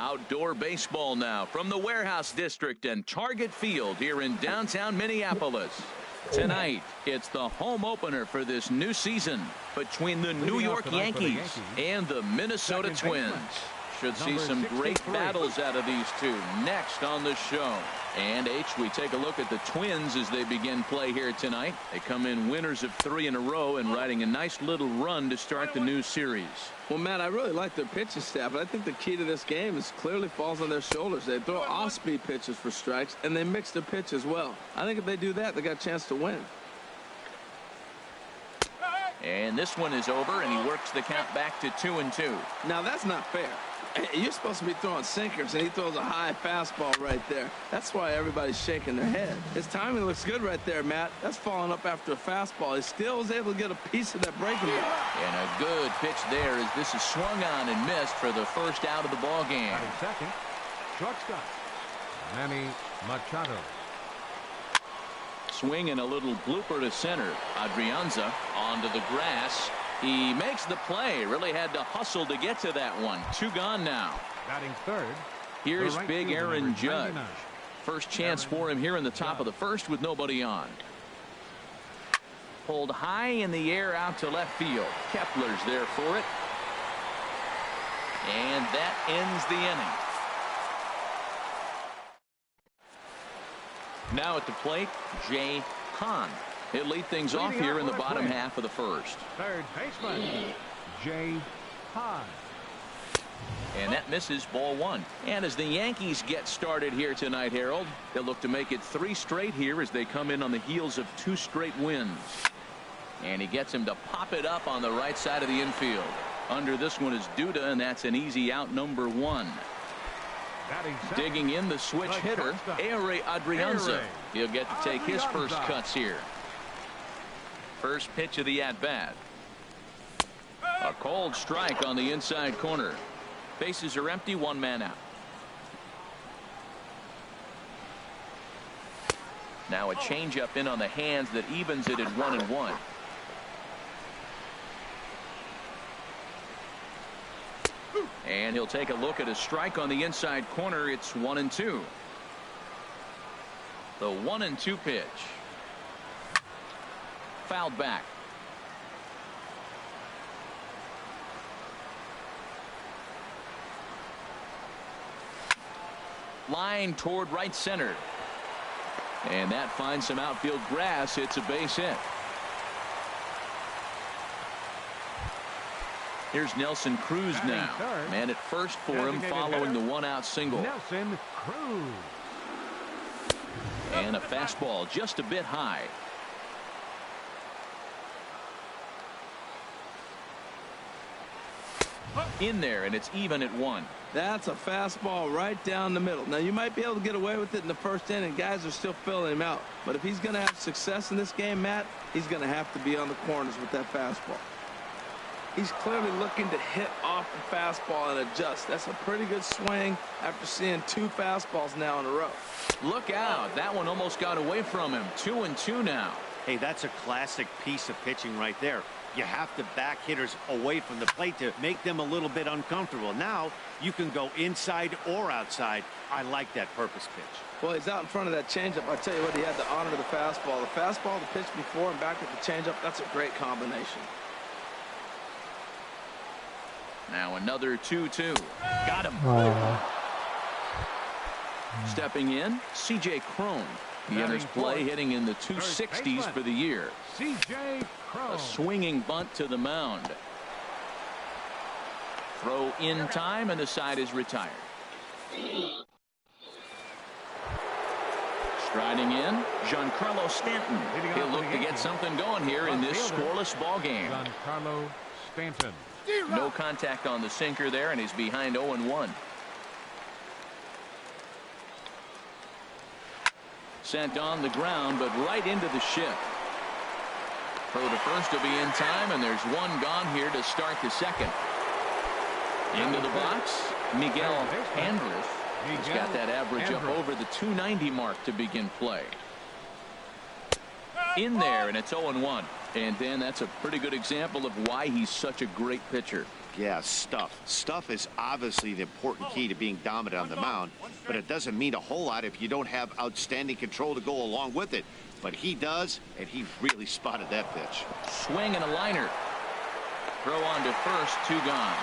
Outdoor baseball now from the Warehouse District and Target Field here in downtown Minneapolis. Tonight, it's the home opener for this new season between the New York Yankees and the Minnesota Twins. Should see some great battles out of these two next on the show. And we take a look at the Twins as they begin play here tonight. They come in winners of 3 in a row and riding a nice little run to start the new series. Well, Matt, I really like their pitching staff, but I think the key to this game is clearly falls on their shoulders. They throw off-speed pitches for strikes, and they mix their pitch as well. I think if they do that, they got a chance to win. And this one is over, and he works the count back to 2-2. Now, that's not fair. You're supposed to be throwing sinkers, and he throws a high fastball right there. That's why everybody's shaking their head. His timing looks good right there, Matt. That's falling up after a fastball. He still was able to get a piece of that breaking ball. And a good pitch there as this is swung on and missed for the first out of the ball game. Second, shortstop, Manny Machado. Swing and a little blooper to center. Adrianza onto the grass. He makes the play. Really had to hustle to get to that one. 2 gone now. Batting third. Here's big Aaron Judge. First chance for him here in the top of the first with nobody on. Pulled high in the air out to left field. Kepler's there for it. And that ends the inning. Now at the plate, Jay Hahn. He'll lead things off here in the bottom half of the first. Third baseman, Jay Hahn. And that misses, ball 1. And as the Yankees get started here tonight, Harold, they'll look to make it 3 straight here as they come in on the heels of 2 straight wins. And he gets him to pop it up on the right side of the infield. Under this one is Duda, and that's an easy out, number 1. Digging in the switch hitter, Ehire Adrianza. He'll get to take his first cuts here. First pitch of the at-bat. A cold strike on the inside corner. Bases are empty, 1 man out. Now a changeup in on the hands that evens it at 1-1. And he'll take a look at a strike on the inside corner. It's 1-2. The 1-2 pitch. Fouled back. Line toward right center. And that finds some outfield grass. It's a base hit. Here's Nelson Cruz now. Man at first for him following the 1-out single. Nelson Cruz. And a fastball just a bit high. In there, and it's even at 1. That's a fastball right down the middle. Now, you might be able to get away with it in the first inning. Guys are still filling him out. But if he's going to have success in this game, Matt, he's going to have to be on the corners with that fastball. He's clearly looking to hit off the fastball and adjust. That's a pretty good swing after seeing 2 fastballs now in a row. Look out. That one almost got away from him. 2-2 now. Hey, that's a classic piece of pitching right there. You have to back hitters away from the plate to make them a little bit uncomfortable. Now you can go inside or outside. I like that purpose pitch. Well, he's out in front of that changeup. I tell you what, he had to honor the fastball. The fastball, the pitch before, and back at the changeup. That's a great combination. Now another 2-2. Got him. Stepping in, C.J. Cron. He enters play hitting in the 260s for the year. C.J. Cron. A swinging bunt to the mound. Throw in time, and the side is retired. Striding in, Giancarlo Stanton. He'll look to get something going here in this scoreless ball game. Giancarlo Stanton. No contact on the sinker there, and he's behind 0-1. Sent on the ground, but right into the shift. Throw to first will be in time, and there's 1 gone here to start the second. Into the box, Miguel Andres. He's got that average up over the 290 mark to begin play. In there, and it's 0-1. And then that's a pretty good example of why he's such a great pitcher. Yeah, stuff. Stuff is obviously the important key to being dominant on the mound, but it doesn't mean a whole lot if you don't have outstanding control to go along with it. But he does, and he really spotted that pitch. Swing and a liner. Throw on to first, 2 gone.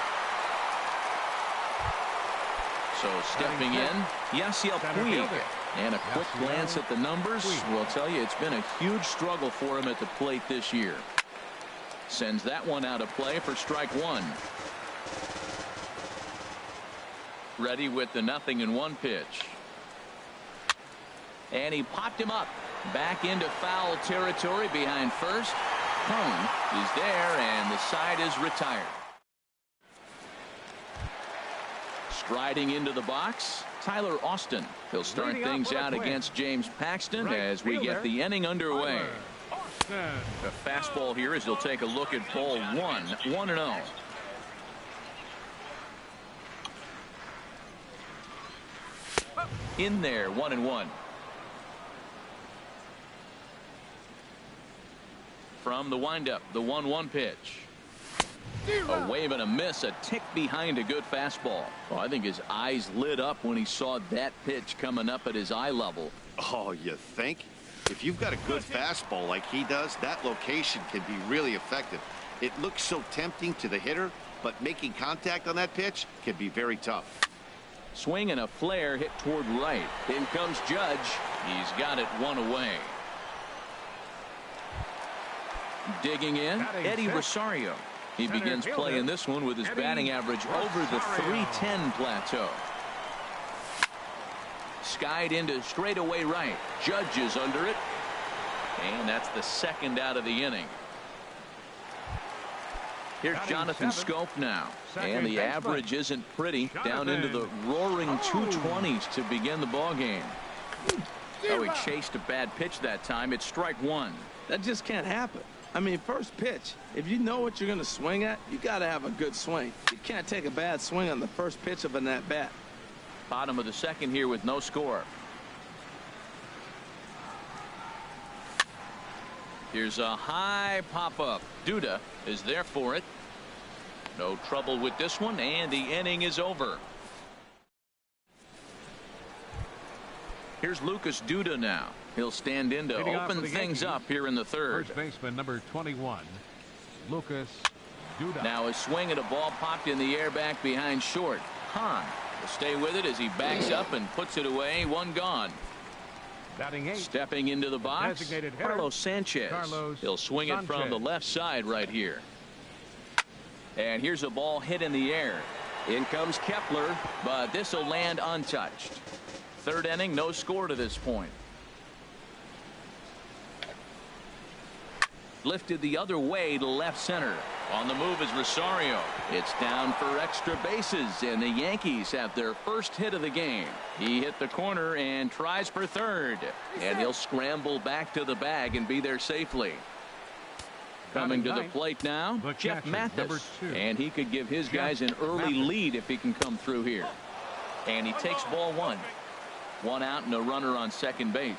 So stepping in, Yasiel Puig. And a quick glance at the numbers will tell you it's been a huge struggle for him at the plate this year. Sends that one out of play for strike 1. Ready with the 0-1 pitch. And he popped him up. Back into foul territory behind first. Home is there, and the side is retired. Striding into the box, Tyler Austin. He'll start things out against James Paxton as we get the inning underway. The fastball here as he'll take a look at ball 1, 1-0. In there, 1-1. From the windup, the 1-1 pitch. A wave and a miss, a tick behind a good fastball. Well, I think his eyes lit up when he saw that pitch coming up at his eye level. Oh, you think? If you've got a good fastball like he does, that location can be really effective. It looks so tempting to the hitter, but making contact on that pitch can be very tough. Swing and a flare hit toward right. In comes Judge. He's got it 1 away. Digging in, Eddie Rosario. He begins playing this one with his batting average over the .310 plateau. Skied into straightaway right. Judge is under it. And that's the second out of the inning. Here's Jonathan Scope now. And the average isn't pretty. Down into the roaring 220s to begin the ball game. Oh, he chased a bad pitch that time. It's strike 1. That just can't happen. I mean, first pitch, if you know what you're going to swing at, you got to have a good swing. You can't take a bad swing on the first pitch of an at-bat. Bottom of the second here with no score. Here's a high pop-up. Duda is there for it. No trouble with this one, and the inning is over. Here's Lucas Duda now. He'll stand in to open things up here in the third. First baseman number 21, Lucas Duda. Now a swing at a ball popped in the air back behind short. Hahn will stay with it as he backs up and puts it away. 1 gone. Batting 8. Stepping into the box, Carlos Sanchez. He'll swing it from the left side right here. And here's a ball hit in the air. In comes Kepler, but this will land untouched. Third inning, no score to this point. Lifted the other way to left center. On the move is Rosario. It's down for extra bases, and the Yankees have their first hit of the game. He hit the corner and tries for third, and he'll scramble back to the bag and be there safely. Coming to the plate now, Jeff Mathis, and he could give his guys an early lead if he can come through here. And he takes ball 1. 1 out and a runner on second base.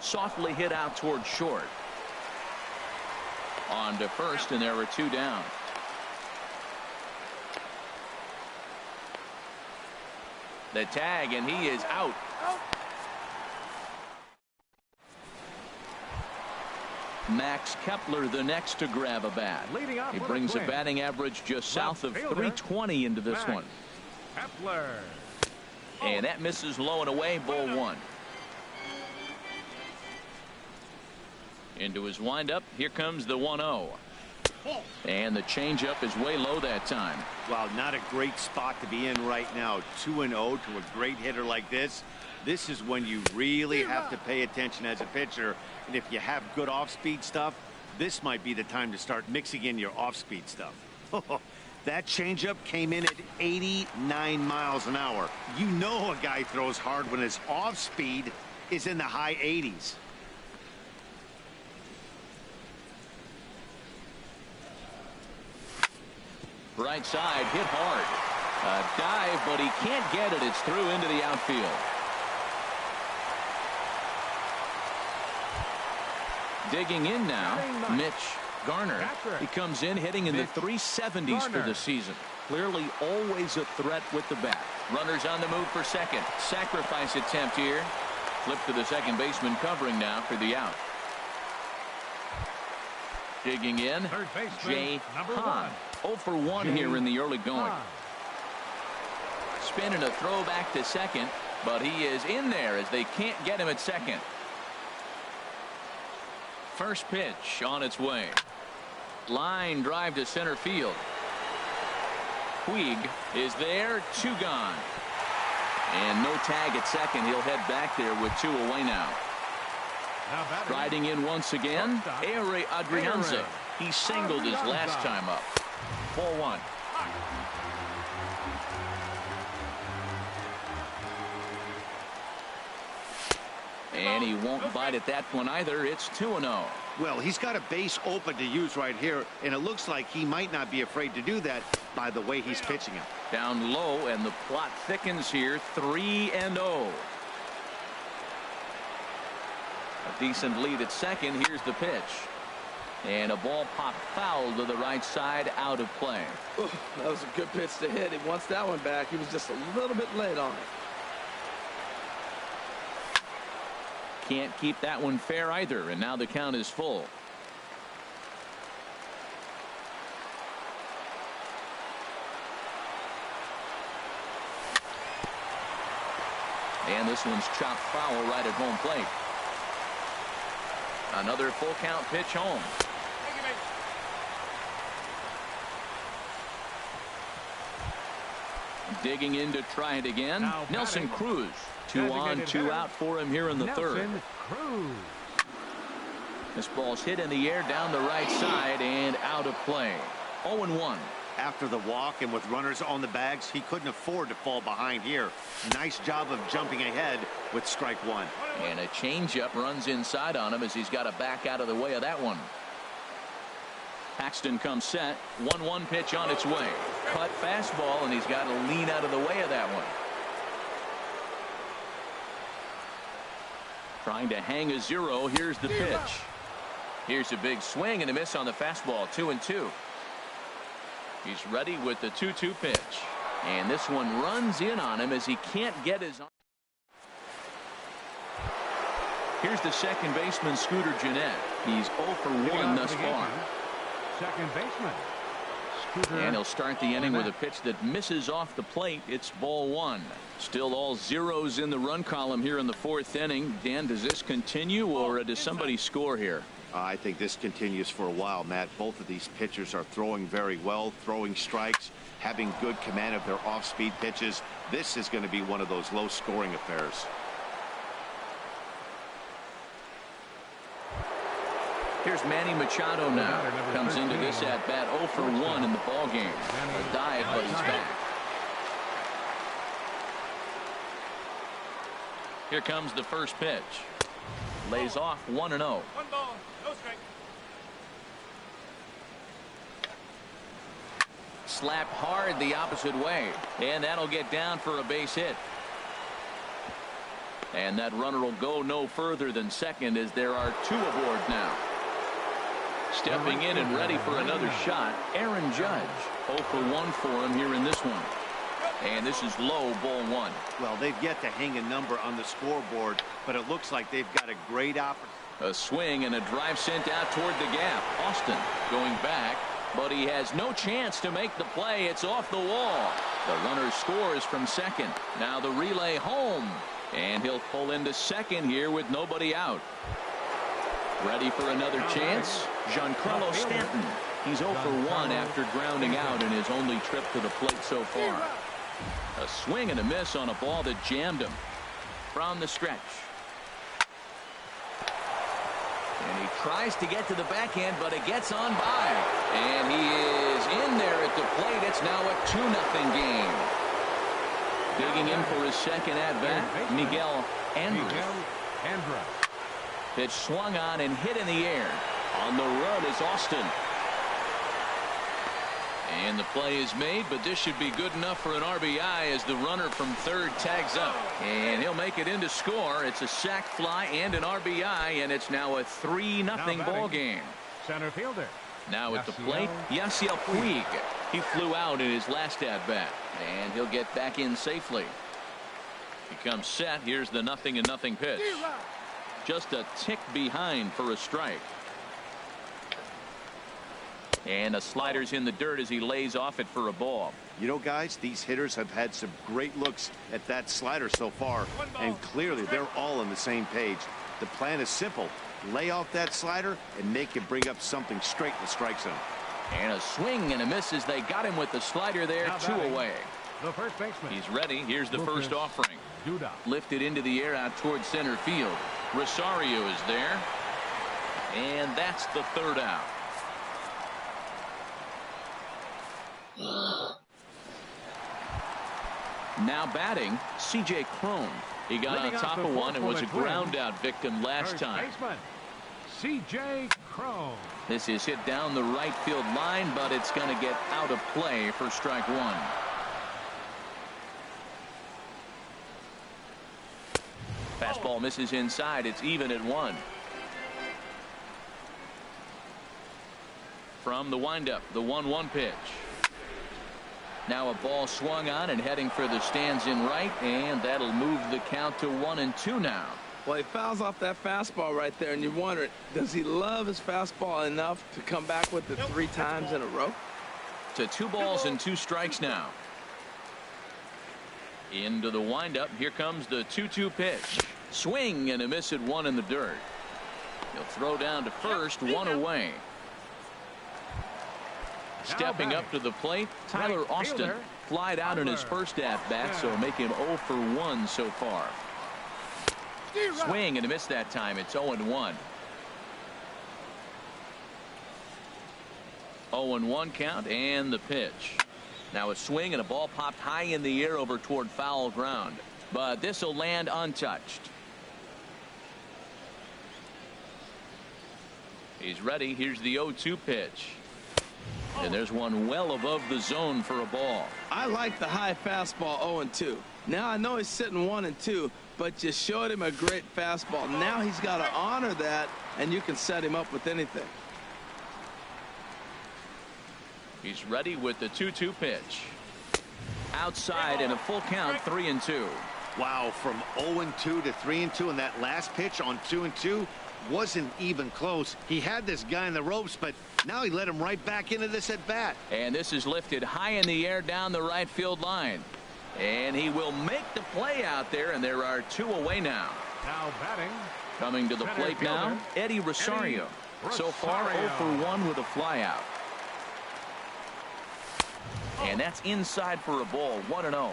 Softly hit out toward short. On to first, and there were 2 down. The tag, and he is out. Max Kepler the next to grab a bat. He brings a batting average just south of 320 into this one. Kepler. And that misses low and away, ball 1. Into his windup. Here comes the 1-0. And the changeup is way low that time. Well, not a great spot to be in right now. 2-0 to a great hitter like this. This is when you really have to pay attention as a pitcher. And if you have good off-speed stuff, this might be the time to start mixing in your off-speed stuff. That changeup came in at 89 miles an hour. You know a guy throws hard when his off-speed is in the high 80s. Right side, hit hard. A dive, but he can't get it. It's through into the outfield. Digging in now, Mitch Garner. He comes in hitting in the 370s for the season. Clearly always a threat with the bat. Runners on the move for second. Sacrifice attempt here. Flip to the second baseman covering now for the out. Digging in, Jay Hahn. 0 for 1 here in the early going. Spin and a throw back to second, but he is in there as they can't get him at second. First pitch on its way. Line drive to center field. Puig is there, 2 gone. And no tag at second. He'll head back there with 2 away now. Riding in once again, Ehire Adrianza. He singled his last time up. 4-1. And he won't bite at that one either. It's 2-0. Well, he's got a base open to use right here, and it looks like he might not be afraid to do that by the way he's pitching it. Down low, and the plot thickens here. 3-0. A decent lead at second. Here's the pitch. And a ball popped foul to the right side, out of play. Ooh, that was a good pitch to hit. He wants that one back. He was just a little bit late on it. Can't keep that one fair either, and now the count is full. And this one's chopped foul right at home plate. Another full count pitch home. Digging in to try it again. Now Nelson Cruz. 2 on, 2 out for him here in the third. Cruz. This ball's hit in the air down the right side and out of play. 0-1. After the walk and with runners on the bags, he couldn't afford to fall behind here. Nice job of jumping ahead with strike 1. And a changeup runs inside on him as he's got to back out of the way of that one. Paxton comes set. 1-1 pitch on its way. Cut fastball, and he's got to lean out of the way of that one. Trying to hang a 0. Here's the pitch. Here's a big swing and a miss on the fastball. 2-2. He's ready with the 2-2 pitch. And this one runs in on him as he can't get his arm. Here's the second baseman, Scooter Gennett. He's 0 for 1 thus far. Second baseman. And he'll start the inning with a pitch that misses off the plate. It's ball 1. Still all zeros in the run column here in the 4th inning. Dan, does this continue, or does somebody score here? I think this continues for a while, Matt. Both of these pitchers are throwing very well, throwing strikes, having good command of their off-speed pitches. This is going to be one of those low-scoring affairs. Here's Manny Machado now. Comes into this at-bat 0 for 1 in the ballgame. A dive, but he's back. Here comes the first pitch. Lays off 1-0. 1 ball, no strike. Slapped hard the opposite way, and that'll get down for a base hit. And that runner will go no further than second as there are 2 aboard now. Stepping in and ready for another shot, Aaron Judge. 0 for 1 for him here in this one. And this is low, ball 1. Well, they've yet to hang a number on the scoreboard, but it looks like they've got a great opportunity. A swing and a drive sent out toward the gap. Austin going back, but he has no chance to make the play. It's off the wall. The runner scores from second. Now the relay home, and he'll pull into second here with nobody out. Ready for another chance? Giancarlo Stanton. He's 0 for 1 after grounding out in his only trip to the plate so far. A swing and a miss on a ball that jammed him. From the stretch. And he tries to get to the backhand, but it gets on by. And he is in there at the plate. It's now a 2-0 game. Digging in for his second at-bat, Miguel Andrus. Pitch swung on and hit in the air. On the run is Austin. And the play is made, but this should be good enough for an RBI as the runner from third tags up. And he'll make it in to score. It's a sac fly and an RBI, and it's now a 3-0 ball game. Center fielder. Now at the plate, Yasiel Puig. He flew out in his last at-bat, and he'll get back in safely. He comes set. Here's the 0-0 pitch. Just a tick behind for a strike. And a slider's in the dirt as he lays off it for a ball. You know, guys, these hitters have had some great looks at that slider so far, and clearly they're all on the same page. The plan is simple. Lay off that slider and make him bring up something straight in the strike zone. And a swing and a miss as they got him with the slider there. 2 away. The first baseman. He's ready. Here's the first offering. Duda. Lifted into the air out towards center field. Rosario is there. And that's the third out. Now batting, C.J. Cron. He got on top of one and was a ground out victim last time. C.J. Cron. This is hit down the right field line, but it's going to get out of play for strike one. Fastball misses inside. It's even at 1. From the windup, the 1-1 pitch. Now a ball swung on and heading for the stands in right, and that'll move the count to 1-2 now. Well, he fouls off that fastball right there, and you're wondering, does he love his fastball enough to come back with it 3 times in a row? To 2 balls and 2 strikes now. Into the windup. Here comes the 2-2 pitch. Swing and a miss at 1 in the dirt. He'll throw down to first, 1 away. Stepping up to the plate, Tyler Austin flied out in his first at-bat, so make him 0 for 1 so far. Swing and a miss that time. It's 0-1. 0-1 count and the pitch. Now a swing and a ball popped high in the air over toward foul ground, but this will land untouched. He's ready. Here's the 0-2 pitch. And there's one well above the zone for a ball. I like the high fastball 0-2. Now I know he's sitting 1-2, but you showed him a great fastball. Now he's got to honor that, and you can set him up with anything. He's ready with the 2-2 pitch. Outside and a full count, 3-2. Wow, from 0-2 to 3-2, and that last pitch on 2-2 wasn't even close. He had this guy in the ropes, but now he let him right back into this at bat. And this is lifted high in the air down the right field line. And he will make the play out there, and there are 2 away now. Now batting. Coming to the plate now, Eddie Rosario. So far 0 for 1 with a flyout. And that's inside for a ball, 1-0.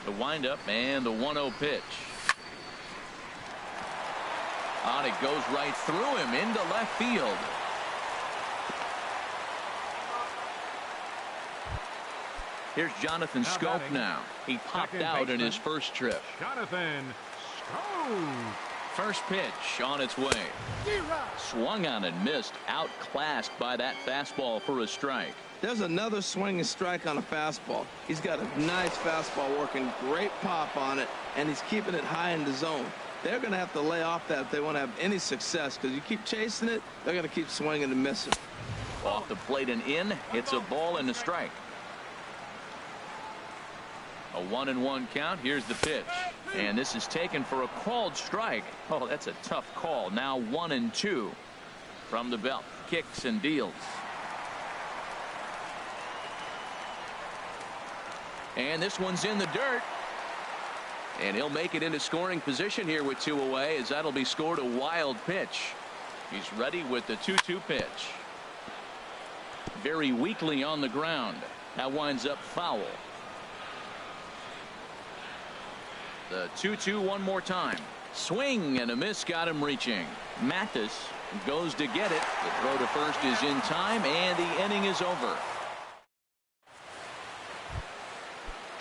The windup and the 1-0 pitch. On it goes right through him into left field. Here's Jonathan Scope now. He popped out in his first trip. Jonathan Scope. First pitch on its way. Swung on and missed. Outclassed by that fastball for a strike. There's another swinging strike on a fastball. He's got a nice fastball working, great pop on it, and he's keeping it high in the zone. They're going to have to lay off that if they want to have any success, because you keep chasing it, they're going to keep swinging and missing. Off the plate and in. It's a ball and a strike. A 1-1 count. Here's the pitch. And this is taken for a called strike. Oh, that's a tough call. Now 1-2 from the belt. Kicks and deals. And this one's in the dirt. And he'll make it into scoring position here with 2 away, as that'll be scored a wild pitch. He's ready with the 2-2 pitch. Very weakly on the ground. That winds up foul. The 2-2 one more time. Swing and a miss got him reaching. Mathis goes to get it. The throw to first is in time, and the inning is over.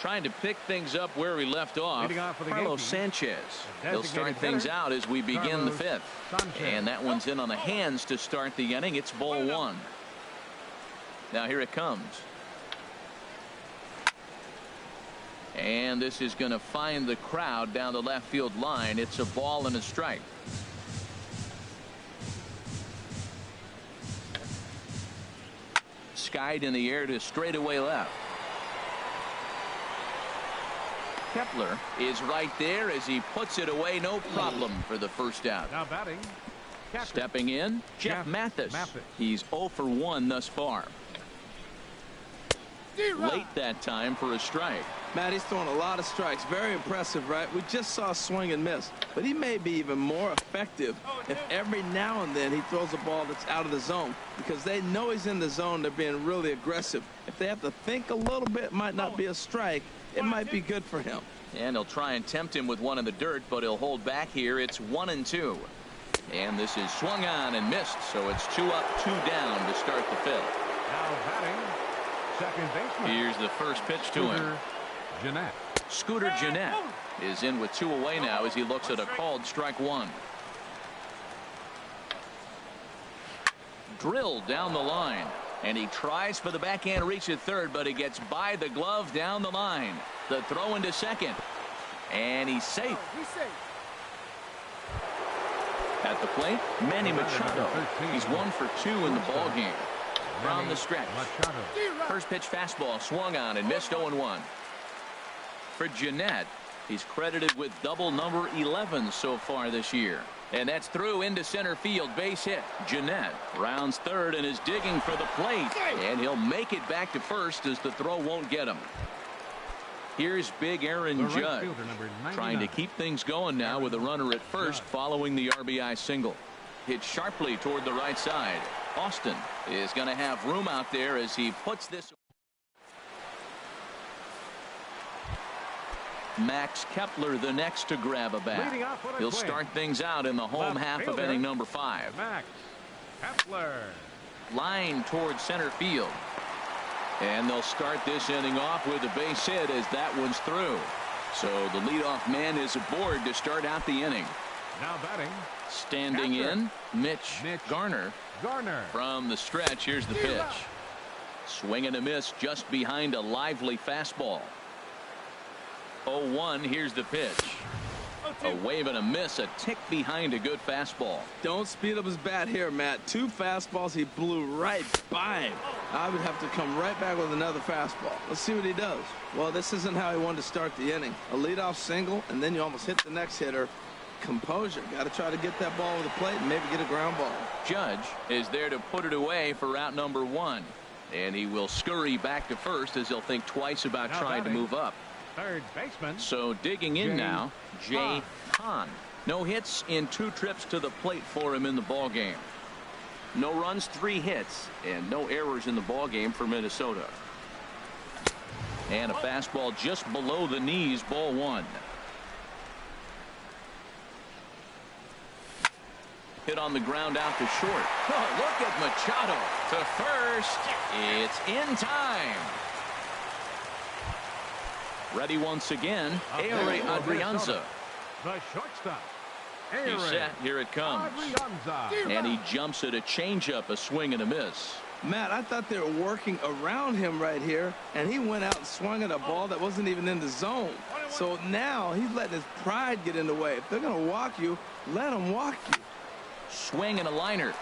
Trying to pick things up where we left off. Leading off for the Carlos Yankees, Sanchez. the He'll start designated things hitter, out as we begin the Carlos fifth. Sanchez. And that one's in on the hands to start the inning. It's ball one. Now here it comes. And this is going to find the crowd down the left field line. It's a ball and a strike. Skied in the air to straightaway left. Kepler is right there as he puts it away. No problem for the first out. Now batting. Captain. Stepping in, Jeff Mathis. He's 0 for 1 thus far. Late that time for a strike. Matt, he's throwing a lot of strikes. Very impressive, right? We just saw a swing and miss. But he may be even more effective if every now and then he throws a ball that's out of the zone. Because they know he's in the zone. They're being really aggressive. If they have to think a little bit, it might not be a strike. It might be good for him. And they'll try and tempt him with one in the dirt, but he'll hold back here. It's 1-2. And this is swung on and missed. So it's 2 up, 2 down to start the fifth. Now batting. Second baseman. Here's the first pitch to him. Jeanette. Scooter Jeanette is in with 2 away now as he looks at a called strike one. Drilled down the line. And he tries for the backhand reach at third, but he gets by the glove down the line. The throw into second. And he's safe. At the plate, Manny Machado. He's 1 for 2 in the ball game. From the stretch. First pitch fastball swung on and missed 0-1. For Jeanette, he's credited with double number 11 so far this year. And that's through into center field. Base hit. Jeanette rounds third and is digging for the plate. And he'll make it back to first as the throw won't get him. Here's big Aaron Judge trying to keep things going now with a runner at first following the RBI single. Hit sharply toward the right side. Austin is going to have room out there as he puts this. Max Kepler the next to grab a bat. He'll start things out in the home half of inning number 5. Max Kepler. Line towards center field. And they'll start this inning off with a base hit as that one's through. So the leadoff man is aboard to start out the inning. Now batting. Standing in, Mitch Garner. From the stretch, here's the pitch. Swing and a miss just behind a lively fastball. 0-1, here's the pitch. A wave and a miss, a tick behind a good fastball. Don't speed up his bat here, Matt. 2 fastballs, he blew right by him. I would have to come right back with another fastball. Let's see what he does. Well, this isn't how he wanted to start the inning. A leadoff single, and then you almost hit the next hitter. Composure. Got to try to get that ball over the plate and maybe get a ground ball. Judge is there to put it away for out number 1. And he will scurry back to first as he'll think twice about trying to move up. Third baseman. So digging in now, Jay Hahn. No hits in 2 trips to the plate for him in the ball game. No runs, 3 hits, and no errors in the ball game for Minnesota. And a fastball just below the knees, ball 1. Hit on the ground out to short. Oh, look at Machado to first. It's in time. Ready once again, Ehire Adrianza. The shortstop. He's set. Here it comes. And he jumps at a changeup, a swing and a miss. Matt, I thought they were working around him right here, and he went out and swung at a ball that wasn't even in the zone. So now he's letting his pride get in the way. If they're going to walk you, let them walk you. Swing and a liner.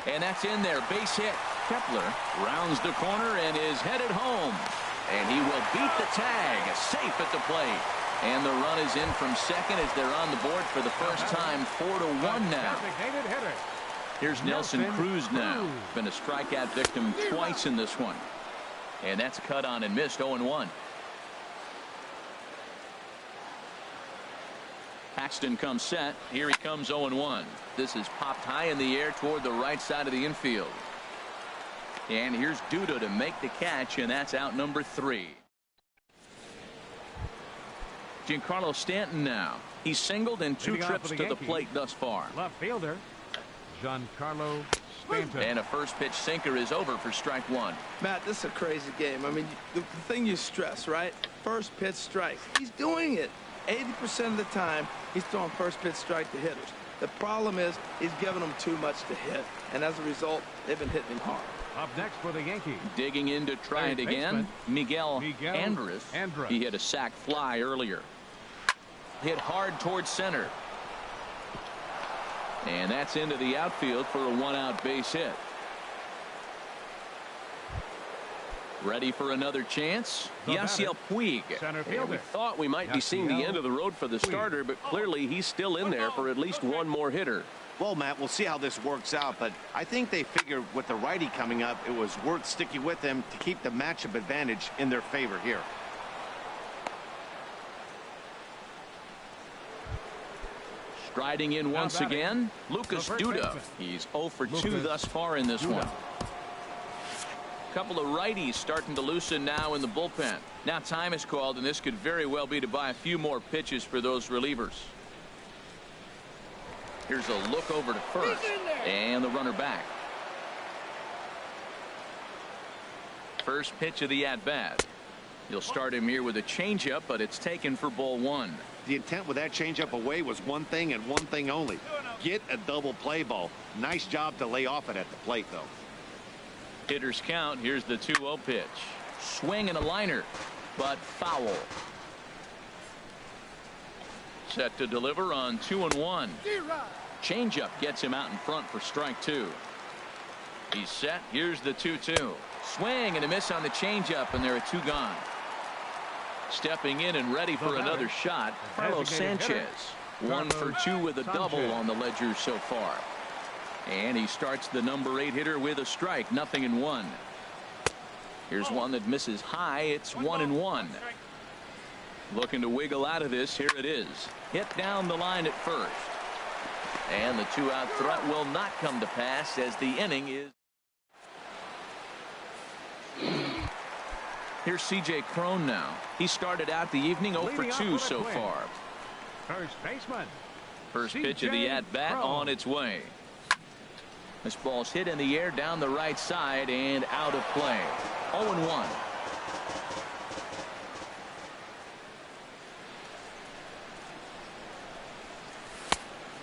And that's in there. Base hit. Kepler rounds the corner and is headed home. And he will beat the tag. Safe at the plate. And the run is in from second as they're on the board for the first time. 4-1 now. Here's Nelson Cruz now. Been a strikeout victim twice in this one. And that's cut on and missed. 0-1. Paxton comes set. Here he comes 0-1. This is popped high in the air toward the right side of the infield. And here's Duda to make the catch, and that's out number 3. Giancarlo Stanton now. He's singled in 2 trips to the plate thus far. Left fielder Giancarlo Stanton. And a first pitch sinker is over for strike 1. Matt, this is a crazy game. I mean, the thing you stress, right? first pitch strike. He's doing it. 80% of the time, he's throwing first pitch strike to hitters. The problem is he's giving them too much to hit, and as a result, they've been hitting him hard. Up next for the Yankees. Digging in to try it again, Miguel Andres. He hit a sac fly earlier. Hit hard towards center. And that's into the outfield for a one-out base hit. Ready for another chance? Yasiel Puig. And we thought we might be seeing the end of the road for the starter, but clearly he's still in there for at least one more hitter. Well, Matt, we'll see how this works out, but I think they figured with the righty coming up, it was worth sticking with him to keep the matchup advantage in their favor here. Striding in once again, Lucas Duda. He's 0 for 2 thus far in this one. Couple of righties starting to loosen now in the bullpen. Now time is called, and this could very well be to buy a few more pitches for those relievers. Here's a look over to first, and the runner back. First pitch of the at-bat. You'll start him here with a changeup, but it's taken for ball one. The intent with that changeup away was one thing and one thing only. Get a double play ball. Nice job to lay off it at the plate, though. Hitters count. Here's the 2-0 pitch. Swing and a liner, but foul. Set to deliver on 2-1. Changeup gets him out in front for strike two. He's set. Here's the 2-2. Swing and a miss on the changeup, and there are two gone. Stepping in and ready for another shot, Carlos Sanchez. 1 for 2 with a double on the ledger so far. And he starts the number 8 hitter with a strike. 0-1. Here's one that misses high. It's 1-1. Looking to wiggle out of this. Here it is. Hit down the line at first. And the 2-out threat will not come to pass as the inning is. Here's C.J. Cron now. He started out the evening 0 for 2 so far. First baseman. First pitch of the at-bat on its way. This ball's hit in the air down the right side and out of play. 0-1.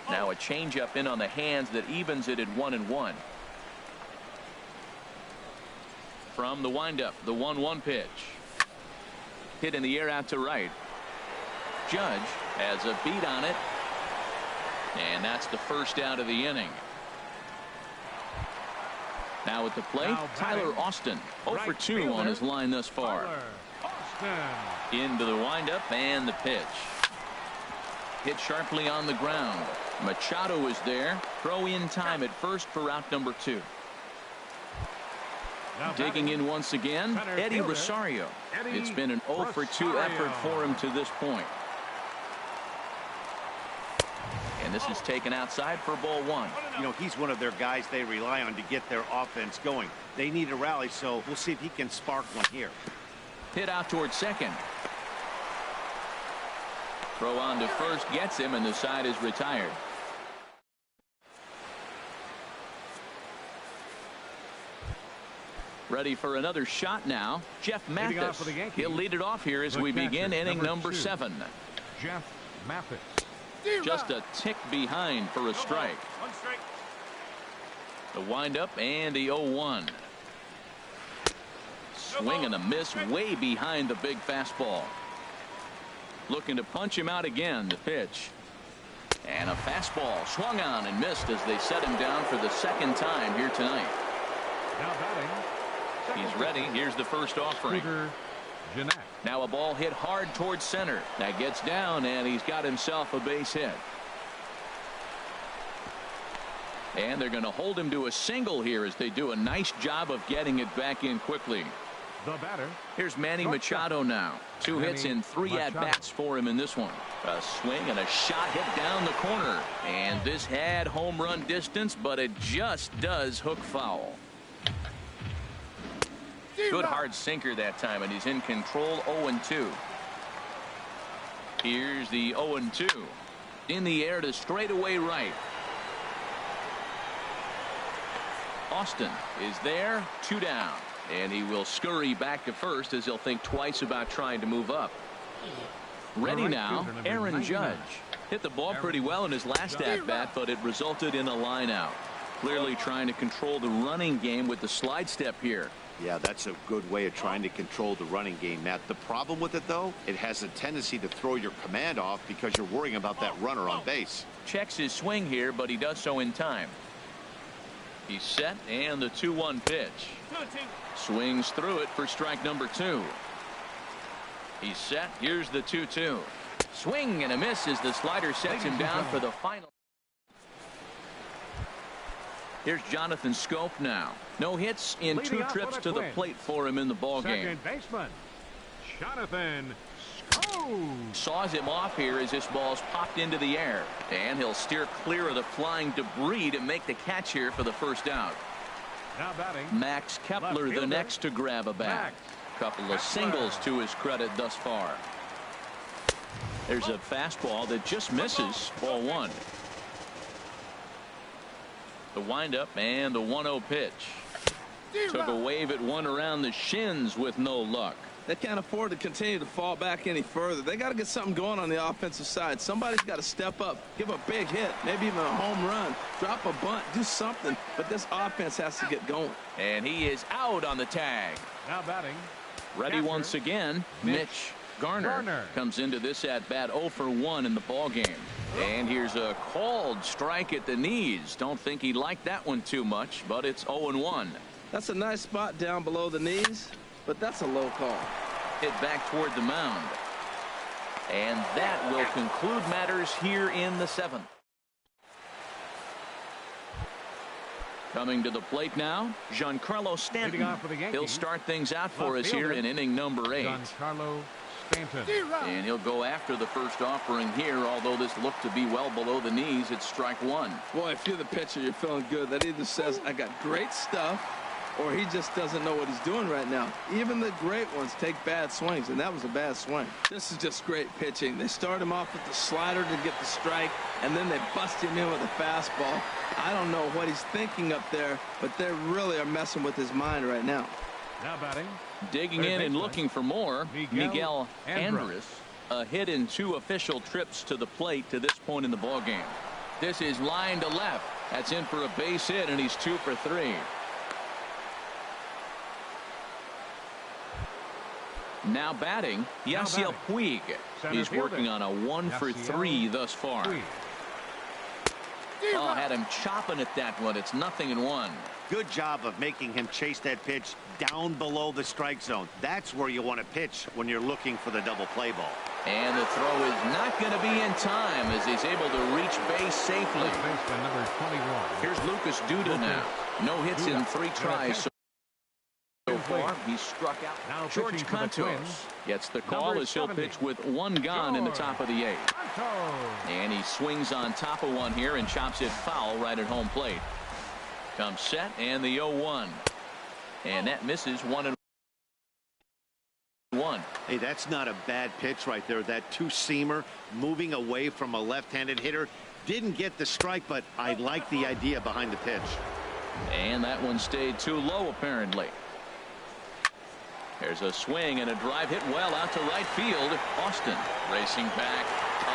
Now a changeup in on the hands that evens it at 1-1. From the windup, the 1-1 pitch. Hit in the air out to right. Judge has a beat on it. And that's the first out of the inning. Now at the plate, Tyler Austin. 0 for 2 on his line thus far. Into the windup and the pitch. Hit sharply on the ground. Machado is there. Throw in time at first for out number 2. Digging in once again, Eddie Rosario. It's been an 0 for 2 effort for him to this point. And this is taken outside for ball one. You know, he's one of their guys they rely on to get their offense going. They need a rally, so we'll see if he can spark one here. Hit out towards second. Throw on to first gets him, and the side is retired. Ready for another shot now. Jeff Mathis. He'll lead it off here as we begin inning number 7. Jeff Mathis. Just a tick behind for a strike. The windup and the 0-1. Swing and a miss way behind the big fastball. Looking to punch him out again. The pitch. And a fastball swung on and missed as they set him down for the second time here tonight. Now batting. He's ready. Here's the first offering. Now a ball hit hard towards center. That gets down, and he's got himself a base hit. And they're going to hold him to a single here as they do a nice job of getting it back in quickly. The batter. Here's Manny Machado now. 2 hits in 3 at-bats for him in this one. A swing and a shot hit down the corner. And this had home run distance, but it just does hook foul. Good hard sinker that time, and he's in control. 0-2. Here's the 0-2. In the air to straightaway right. Austin is there. 2 down. And he will scurry back to first as he'll think twice about trying to move up. Ready now, Aaron Judge. Hit the ball pretty well in his last at-bat, but it resulted in a line out. Clearly trying to control the running game with the slide step here. Yeah, that's a good way of trying to control the running game, Matt. The problem with it, though, it has a tendency to throw your command off because you're worrying about that runner on base. Checks his swing here, but he does so in time. He's set, and the 2-1 pitch. Swings through it for strike number 2. He's set. Here's the 2-2. Swing and a miss as the slider sets him down for the final. Here's Jonathan Schoop now. No hits in 2 trips to the plate for him in the ball game. Second baseman, Jonathan Schoop. Saws him off here as this ball's popped into the air. And he'll steer clear of the flying debris to make the catch here for the first out. Now batting, Max Kepler, the next to grab a bat. Couple of singles to his credit thus far. There's a fastball that just misses. Ball 1. The windup and the 1-0 pitch. Took a wave at one around the shins with no luck. They can't afford to continue to fall back any further. They got to get something going on the offensive side. Somebody's got to step up, give a big hit, maybe even a home run, drop a bunt, do something. But this offense has to get going. And he is out on the tag. now batting. Ready once again, Mitch Garner comes into this at bat 0 for 1 in the ball game. And here's a called strike at the knees. Don't think he liked that one too much, but it's 0-1. That's a nice spot down below the knees, but that's a low call. Hit back toward the mound. And that will conclude matters here in the 7th. Coming to the plate now, Giancarlo Stanton. He'll start things out for us here in inning number 8. Giancarlo Stanton. And he'll go after the first offering here, although this looked to be well below the knees. It's strike 1. Boy, if you're the pitcher, you're feeling good. That either says I got great stuff, or he just doesn't know what he's doing right now. Even the great ones take bad swings, and that was a bad swing. This is just great pitching. They start him off with the slider to get the strike, and then they bust him in with a fastball. I don't know what he's thinking up there, but they really are messing with his mind right now. Now batting. Digging in and looking for more, Miguel Andres. A hit in 2 official trips to the plate to this point in the ball game. This is line to left. That's in for a base hit, and he's 2 for 3. Now batting, Yasiel Puig. He's working on a 1 for 3 thus far. Oh, had him chopping at that one. It's 0-1. Good job of making him chase that pitch down below the strike zone. That's where you want to pitch when you're looking for the double play ball. And the throw is not going to be in time as he's able to reach base safely. Number 21. Here's Lucas Duda now. No hits in 3 tries so far. He's struck out. Now George Cantos gets the call as he'll pitch with 1 gone in the top of the 8th. And he swings on top of one here and chops it foul right at home plate. Comes set and the 0-1. And that misses 1-1. Hey, that's not a bad pitch right there. That 2-seamer moving away from a left-handed hitter. Didn't get the strike, but I like the idea behind the pitch. And that one stayed too low apparently. There's a swing and a drive hit well out to right field. Austin racing back. A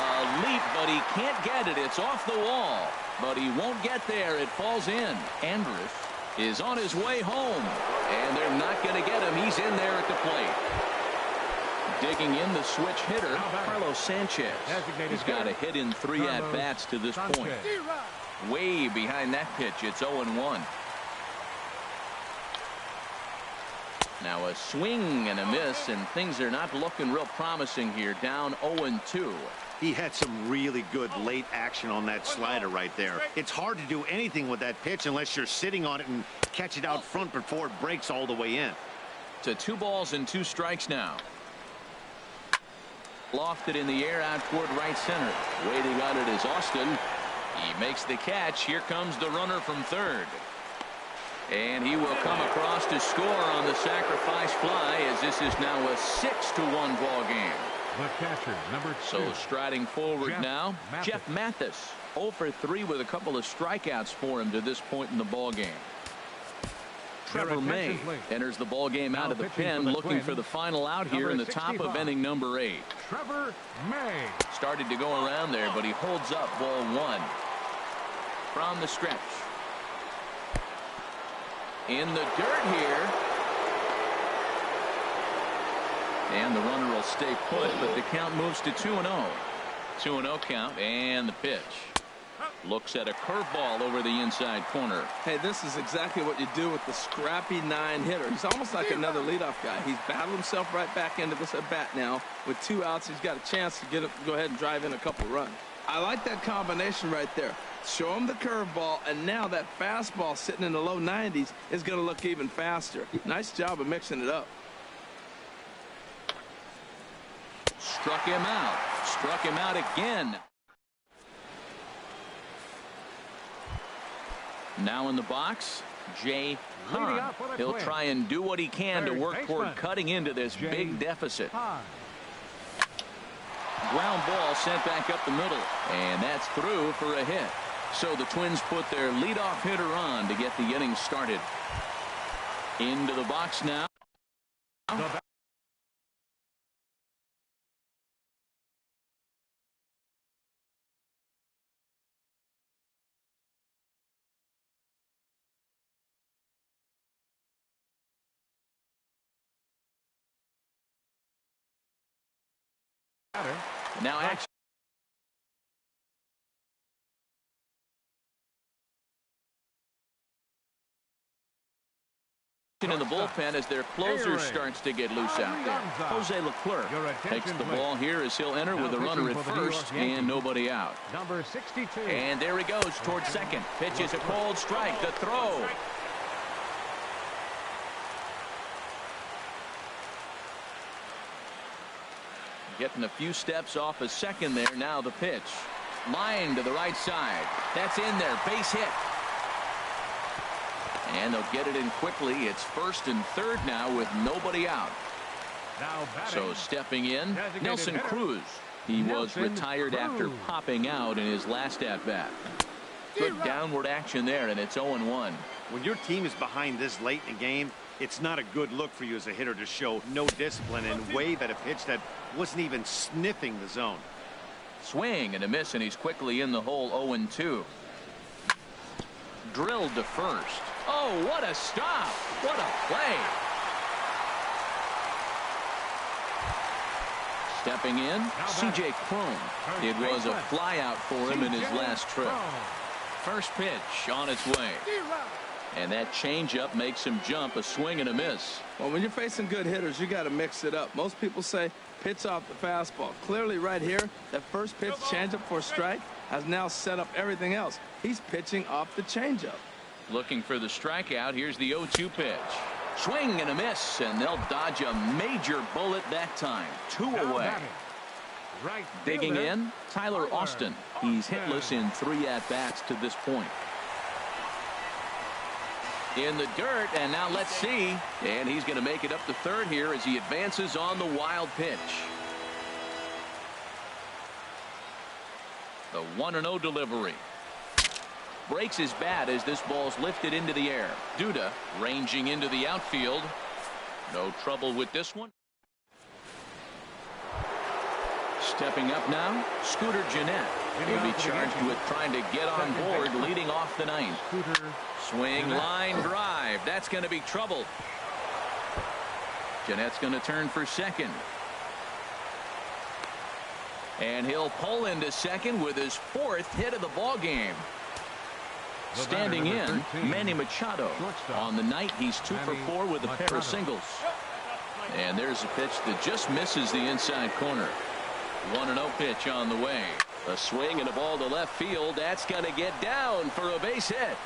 leap, but he can't get it. It's off the wall, but he won't get there. It falls in. Andrus is on his way home, and they're not going to get him. He's in there at the plate. Digging in the switch hitter, Carlos Sanchez. He's got a hit in 3 at-bats to this point. Way behind that pitch. It's 0-1. Now a swing and a miss, and things are not looking real promising here. Down 0-2. He had some really good late action on that slider right there. It's hard to do anything with that pitch unless you're sitting on it and catch it out front before it breaks all the way in. To 2 balls and 2 strikes now. Lofted in the air out toward right center. Waiting on it is Austin. He makes the catch. Here comes the runner from third. And he will come across to score on the sacrifice fly, as this is now a 6-1 ball game. The catcher, number 2. So striding forward now, Jeff Mathis. 0 for 3 with a couple of strikeouts for him to this point in the ball game. Trevor May enters the ball game out of the pen, looking for the final out here in the top of inning number 8. Trevor May. Started to go around there, but he holds up ball 1. From the stretch. In the dirt here. And the runner will stay put, but the count moves to 2-0. 2-0 count, and the pitch. Looks at a curveball over the inside corner. Hey, this is exactly what you do with the scrappy 9 hitter. He's almost like another leadoff guy. He's battled himself right back into this at bat now. With 2 outs, he's got a chance to go ahead and drive in a couple runs. I like that combination right there. Show him the curveball, and now that fastball sitting in the low 90s is going to look even faster. Nice job of mixing it up. Struck him out. Struck him out again. Now in the box, Jay Hahn. He'll try and do what he can to work toward cutting into this big deficit. Ground ball sent back up the middle, and that's through for a hit. So the Twins put their leadoff hitter on to get the inning started. Into the box now. Now action. In the bullpen as their closer starts to get loose out there. Jose Leclerc takes the ball here as he'll enter with a runner at first and nobody out. Number 62. And there he goes towards second. Pitches a cold strike. The throw. Getting a few steps off a second there. Now the pitch. Line to the right side. That's in there. Base hit. And they'll get it in quickly. It's first and third now with nobody out. So stepping in, Nelson Cruz. He was retired after popping out in his last at-bat. Good downward action there, and it's 0-1. When your team is behind this late in the game, it's not a good look for you as a hitter to show no discipline and wave at a pitch that wasn't even sniffing the zone. Swing and a miss, and he's quickly in the hole. 0-2. Drilled to first. Oh, what a stop. What a play. Stepping in, C.J. Cron. It was a flyout for him in his last trip. First pitch on its way. And that changeup makes him jump. A swing and a miss. Well, when you're facing good hitters, you got to mix it up. Most people say pitch off the fastball. Clearly right here, that first pitch changeup for a strike has now set up everything else. He's pitching off the changeup. Looking for the strikeout. Here's the 0-2 pitch. Swing and a miss, and they'll dodge a major bullet that time. 2 away. Digging in, Tyler Austin. He's hitless in 3 at-bats to this point. In the dirt, and now let's see. And he's going to make it up to third here as he advances on the wild pitch. The 1-0 delivery. Breaks his bat as this ball's lifted into the air. Duda ranging into the outfield. No trouble with this one. Stepping up now, Scooter Gennett. He'll be charged with trying to get on board leading off the ninth. Swing, line, drive. That's going to be trouble. Gennett's going to turn for second. And he'll pull into second with his 4th hit of the ball game. Standing in, Manny Machado. On the night, he's 2 for 4 with a pair of singles. And there's a pitch that just misses the inside corner. 1-0 pitch on the way. A swing and a ball to left field. That's going to get down for a base hit.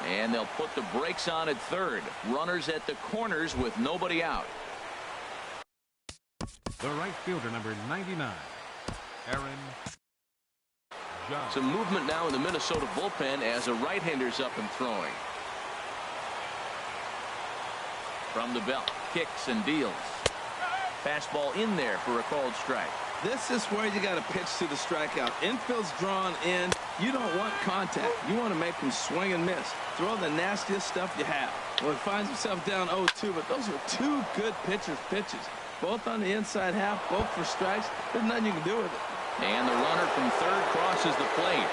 And they'll put the brakes on at third. Runners at the corners with nobody out. The right fielder, number 99, Aaron. Some movement now in the Minnesota bullpen as a right-hander's up and throwing. From the belt, kicks and deals. Fastball in there for a called strike. This is where you got to pitch to the strikeout. Infield's drawn in. You don't want contact. You want to make him swing and miss. Throw the nastiest stuff you have. Well, he finds himself down 0-2, but those are two good pitchers' pitches. Both on the inside half, both for strikes. There's nothing you can do with it. And the runner from third crosses the plate.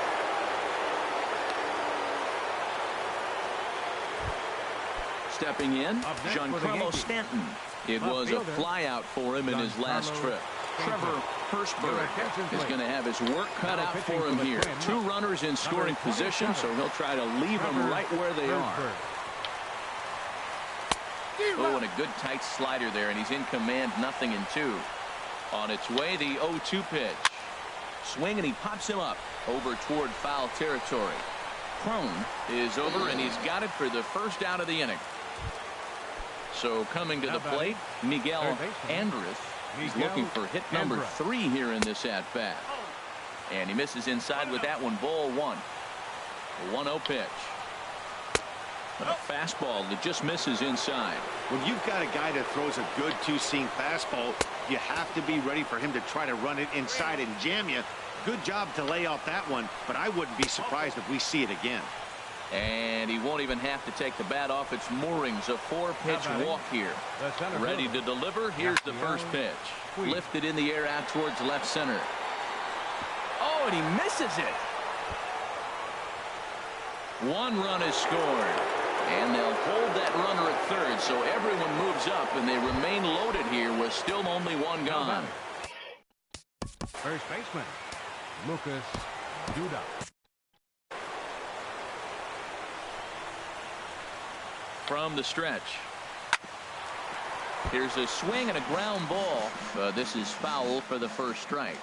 Stepping in, Giancarlo Stanton. It was a flyout for him in his last trip. Trevor Hirschberg is going to have his work cut out for him here. Two runners in scoring position, so he'll try to leave them right where they are. Oh, and a good tight slider there, and he's in command, 0-2. On its way, the 0-2 pitch. Swing, and he pops him up over toward foul territory. Crone is over, and he's got it for the first out of the inning. So coming to the plate, Miguel Andres. He's looking for hit number 3 here in this at-bat. And he misses inside with that one, ball 1. The 1-0 pitch. But a fastball that just misses inside. When you've got a guy that throws a good two-seam fastball, you have to be ready for him to try to run it inside and jam you. Good job to lay off that one, but I wouldn't be surprised if we see it again. And he won't even have to take the bat off its moorings. A 4-pitch walk here. Ready to deliver. Here's the first pitch. Lifted in the air out towards left center. Oh, and he misses it. 1 run is scored. And they'll hold that runner at third, so everyone moves up, and they remain loaded here with still only 1 gone. First baseman, Lucas Duda. From the stretch. Here's a swing and a ground ball. This is foul for the first strike.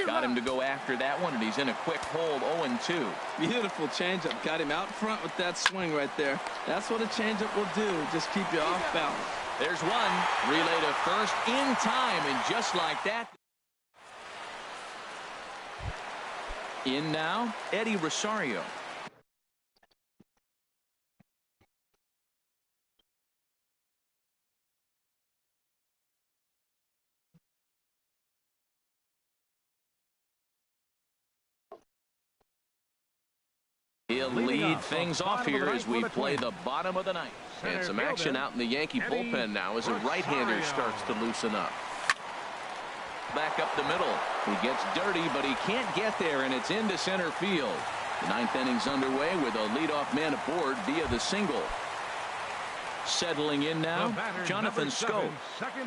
Got him to go after that one, and he's in a quick hold, 0-2. Beautiful changeup. Got him out front with that swing right there. That's what a changeup will do. Just keep you off balance. There's one. Relay to first in time, and just like that. In now, Eddie Rosario. He'll lead things off here as we play the bottom of the ninth. And some action out in the Yankee bullpen now as a right-hander starts to loosen up. Back up the middle. He gets dirty, but he can't get there, and it's into center field. The 9th inning's underway with a leadoff man aboard via the single. Settling in now, Jonathan Schoop.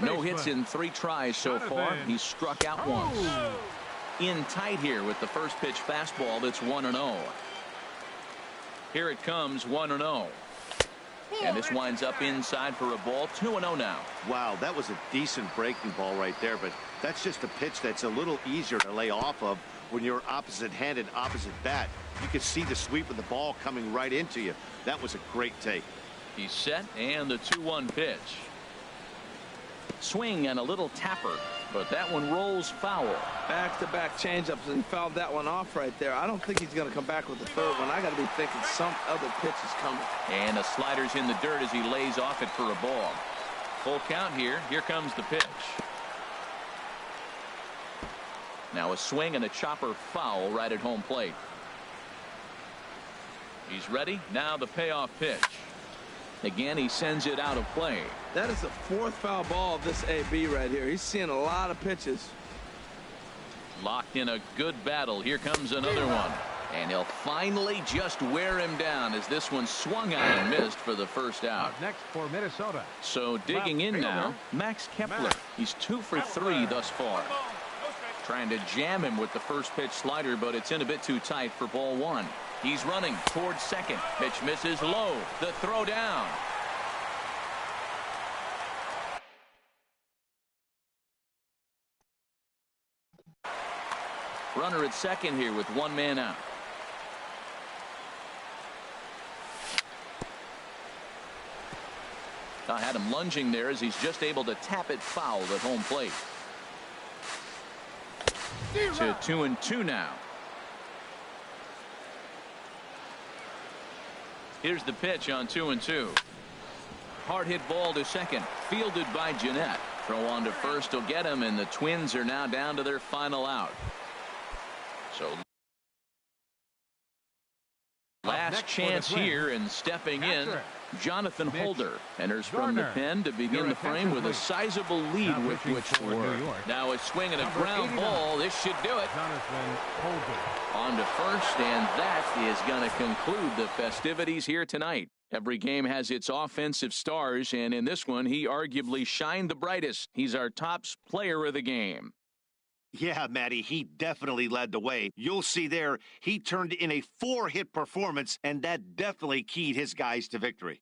No hits in 3 tries so far. He's struck out once. In tight here with the first pitch fastball that's 1-0. Here it comes, 1-0. And this winds up inside for a ball, 2-0 now. Wow, that was a decent breaking ball right there, but that's just a pitch that's a little easier to lay off of when you're opposite-handed, opposite bat. You can see the sweep of the ball coming right into you. That was a great take. He's set, and the 2-1 pitch. Swing and a little tapper, but that one rolls foul. Back-to-back changeups, and fouled that one off right there. I don't think he's going to come back with the third one. I got to be thinking some other pitch is coming. And a slider's in the dirt as he lays off it for a ball. Full count here. Here comes the pitch. Now a swing and a chopper foul right at home plate. He's ready. Now the payoff pitch. Again, he sends it out of play. That is the 4th foul ball of this AB right here. He's seeing a lot of pitches. Locked in a good battle. Here comes another one. And he'll finally just wear him down as this one swung out and missed for the first out. Next for Minnesota. So digging in now, Max Kepler. He's 2 for 3 thus far. Trying to jam him with the first pitch slider, but it's in a bit too tight for ball 1. He's running towards second. Pitch misses low. The throw down. Runner at second here with 1 man out. I had him lunging there as he's just able to tap it foul at home plate. To 2-2 now. Here's the pitch on 2-2. Hard hit ball to second, fielded by Jeanette. Throw on to first will get him, and the Twins are now down to their final out. So last chance here, and stepping in, Jonathan Holder enters from the pen to begin the frame with a sizable lead with which to work. Now a swing and a ground ball. This should do it. On to first, and that is going to conclude the festivities here tonight. Every game has its offensive stars, and in this one, he arguably shined the brightest. He's our top player of the game. Yeah, Matty, he definitely led the way. You'll see there, he turned in a 4-hit performance, and that definitely keyed his guys to victory.